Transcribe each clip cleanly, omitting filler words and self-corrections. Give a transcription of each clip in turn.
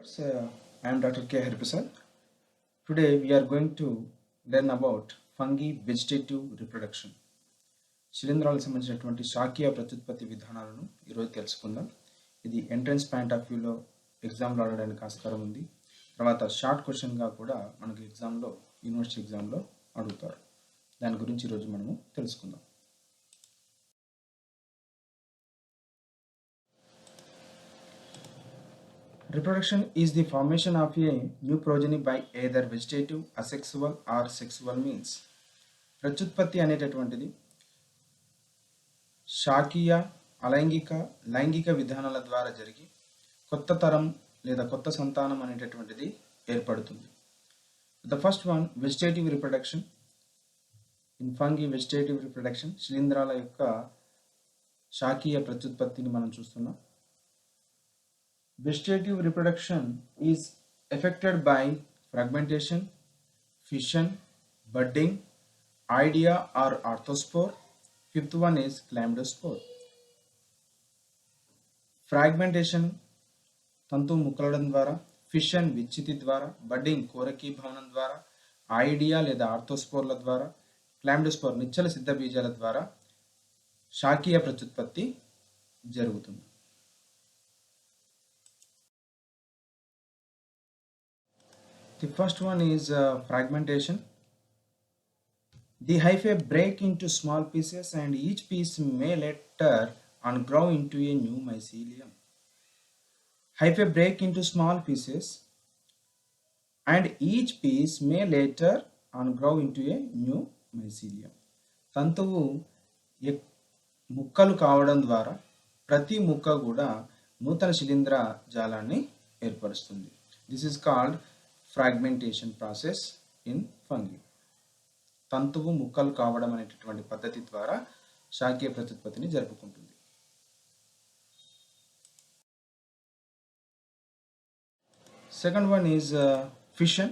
I am Dr. K. Hariprasad. Today we are going to learn about fungi vegetative reproduction. శిలీంధ్రాలకు సంబంధించినటువంటి శాఖీయ ప్రత్యుత్పత్తి విధానాలను ఈరోజు తెలుసుకుందాం. ఇది ఎంట్రన్స్ పాయింట్ ఆఫ్ వ్యూలో ఎగ్జామ్లో అడగడానికి ఆస్కారం ఉంది. తర్వాత షార్ట్ క్వశ్చన్గా కూడా మనకి యూనివర్సిటీ ఎగ్జామ్లో అడుగుతారు. దాని గురించి ఈరోజు మనము తెలుసుకుందాం. Reproduction is the formation of a new progeny by either vegetative, asexual or sexual means. ప్రత్యుత్పత్తి అనేటటువంటిది శాఖీయ, అలైంగిక, లైంగిక విధానాల ద్వారా జరిగి కొత్త తరం లేదా కొత్త సంతానం అనేటటువంటిది ఏర్పడుతుంది. The first one, vegetative reproduction. In fungi, vegetative reproduction, శిలీంధ్రాల యొక్క శాఖీయ ప్రత్యుత్పత్తిని మనం చూస్తున్నాం. Vegetative reproduction is affected by fragmentation, fission, budding, idea or arthospore. Fifth one is chlamydospore. Fragmentation తంతు ముక్కలడం ద్వారా, ఫిషన్ విచ్ఛితి ద్వారా, బడ్డింగ్ కోరకీ భవనం ద్వారా, ఐడియా లేదా ఆర్థోస్పోర్ల ద్వారా, క్లామిడోస్పోర్ నిశ్చల సిద్ధ బీజాల ద్వారా శాఖీయ ప్రత్యుత్పత్తి జరుగుతుంది. The first one is fragmentation. The hyphae break into small pieces and each piece may later on grow into a new mycelium. Hyphae break into small pieces and each piece may later on grow into a new mycelium. తంతువు ముక్కలు కావడం ద్వారా ప్రతి ముక్క కూడా నూతన శిలీంధ్ర జాలాన్ని ఏర్పరుస్తుంది. This is called fragmentation process in fungi. తంతువు ముక్కలు కావడం అనేటటువంటి పద్ధతి ద్వారా శాఖీయ ప్రత్యుత్పత్తిని జరుపుకుంటుంది. Second one is fission.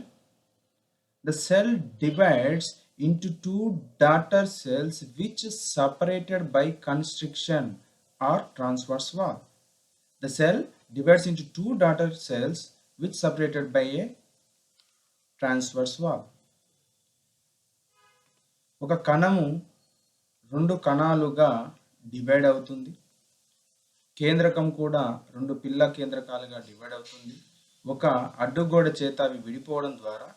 The cell divides into two daughter cells which is separated by constriction or transverse wall. The cell divides into two daughter cells which separated by a transverse wall. ఒక కణము రెండు కణాలుగా divide అవుతుంది. కేంద్రకం కూడా రెండు పిల్ల కేంద్రకాలుగా divide అవుతుంది. ఒక అడ్డుగోడ చేత అవి విడిపోవడం ద్వారా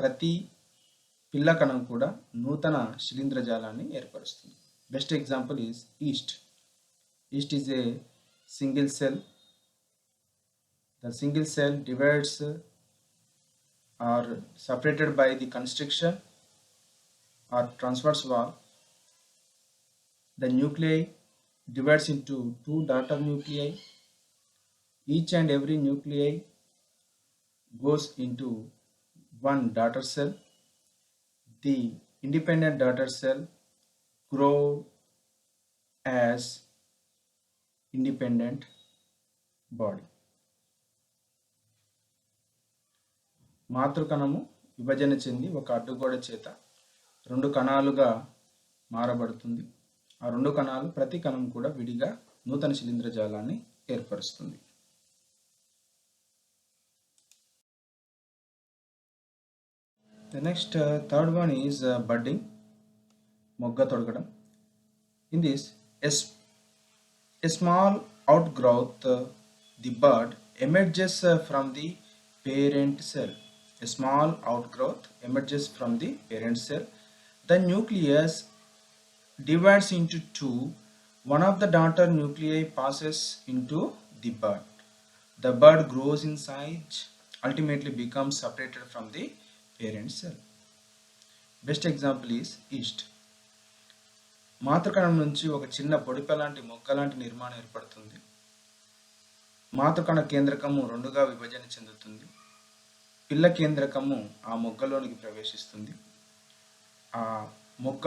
ప్రతి పిల్ల కణం కూడా నూతన శిలీంధ్రజాలాన్ని ఏర్పరుస్తుంది. Best example is east. East is a single cell. The single cell divides are separated by the constriction or transverse wall. The nuclei divides into two daughter nuclei. Each and every nuclei goes into one daughter cell. The independent daughter cell grow as independent body. మాతృకణము విభజన చెంది ఒక అడ్డుగోడ చేత రెండు కణాలుగా మారబడుతుంది. ఆ రెండు కణాలు ప్రతి కణం కూడా విడిగా నూతన శిలీంధ్రజాలాన్ని ఏర్పరుస్తుంది. The next third one is budding, మొగ్గ తొడగడం. In this, a small outgrowth, the bud emerges from the parent cell. A small outgrowth emerges from the parent cell. The nucleus divides into two. One of the daughter nuclei passes into the bud. The bud grows in size, ultimately becomes separated from the parent cell. Best example is yeast. మాతృకణం నుంచి ఒక చిన్న పొడిప లాంటి మొక్క లాంటి నిర్మాణం ఏర్పడుతుంది. మాతృకణ కేంద్రకము రెండుగా విభజన చెందుతుంది. పిల్ల కేంద్రకము ఆ మొగ్గలోనికి ప్రవేశిస్తుంది. ఆ మొగ్గ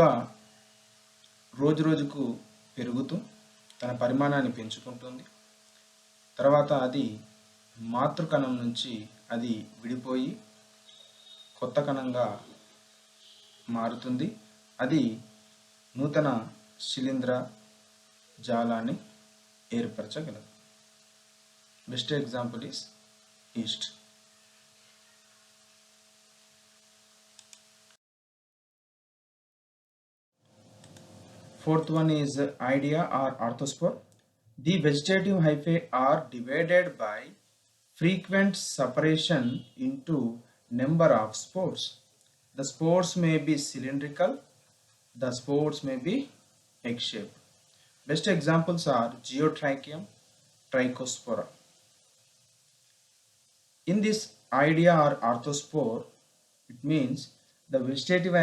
రోజు రోజుకు పెరుగుతూ తన పరిమాణాన్ని పెంచుకుంటుంది. తర్వాత అది మాతృకణం నుంచి అది విడిపోయి కొత్త కణంగా మారుతుంది. అది నూతన శిలీంధ్ర జాలాన్ని ఏర్పరచగలదు. Best example is yeast. Fourth one is idea or arthrospore. The vegetative hyphae are divided by frequent separation into number of spores. The spores may be cylindrical, the spores may be egg-shaped. Best examples are Geotrichium, Trichospora. In this idea or arthrospore, it means the vegetative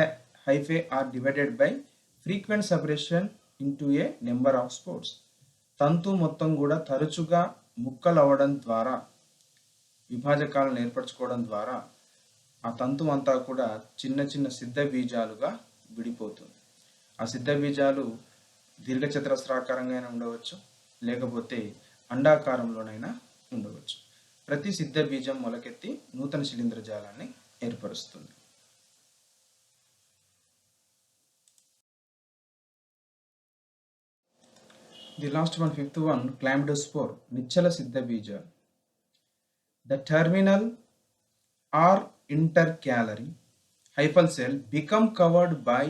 hyphae are divided by frequent separation into a number of spores. తంతు మొత్తం కూడా తరచుగా ముక్కలు అవ్వడం ద్వారా విభాజకాలను ఏర్పరచుకోవడం ద్వారా ఆ తంతు అంతా కూడా చిన్న చిన్న సిద్ధ బీజాలుగా విడిపోతుంది. ఆ సిద్ధ బీజాలు దీర్ఘచతురస్రాకారంగా ఉండవచ్చు, లేకపోతే అండాకారంలోనైనా ఉండవచ్చు. ప్రతి సిద్ధ బీజం మొలకెత్తి నూతన శిలీంద్రజాలాన్ని ఏర్పరుస్తుంది. The last one, fifth one, chlamydospore, నిశ్చల సిద్ధ బీజాలు. The terminal or intercalary hyphal cell become covered by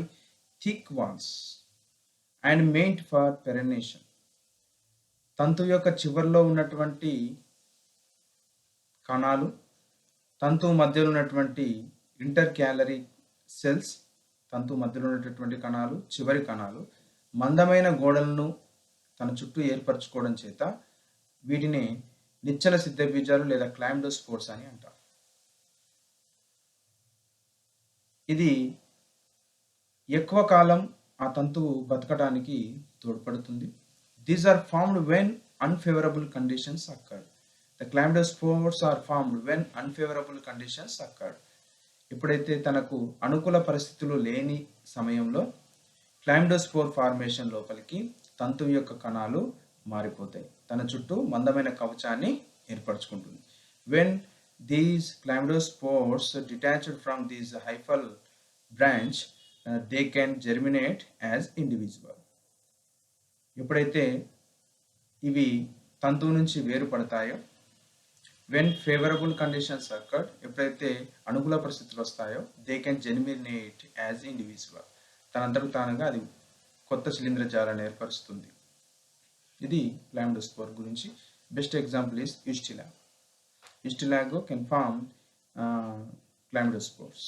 thick walls and meant for perennation. తంతు యొక్క చివరిలో ఉన్నటువంటి కణాలు, తంతు మధ్యలో ఉన్నటువంటి ఇంటర్క్యాలరీ సెల్స్, తంతు మధ్యలో ఉన్నటువంటి కణాలు, చివరి కణాలు మందమైన గోడలను తన చుట్టూ ఏర్పరచుకోవడం చేత వీటిని నిశ్చల సిద్ధ బీజాలు లేదా క్లామ్డోస్పోర్స్ అని అంటారు. ఇది ఎక్కువ కాలం ఆ తంతువు బతకడానికి తోడ్పడుతుంది. These are formed when unfavourable conditions occurred. The chlamydospores are formed when unfavorable conditions occurred. ఎప్పుడైతే తనకు అనుకూల పరిస్థితులు లేని సమయంలో క్లామ్డోస్పోర్ ఫార్మేషన్ లోపలికి తంతువు యొక్క కణాలు మారిపోతాయి, తన చుట్టూ మందమైన కవచాన్ని ఏర్పరచుకుంటుంది. When these chlamydospores detached from this hyphal branch, they can germinate as individual. ఎప్పుడైతే ఇవి తంతువు నుంచి వేరుపడతాయో, when favorable conditions occurred, ఎప్పుడైతే అనుకూల పరిస్థితులు వస్తాయో, they can germinate as individual. తనంతకు తానుగా అది కొత్త శిలీంద్రజాలాన్ని ఏర్పరుస్తుంది. ఇది క్లామ్డోస్పోర్ గురించి. Best example is Ustilago. Ustilago can form క్లామ్డోస్పోర్స్.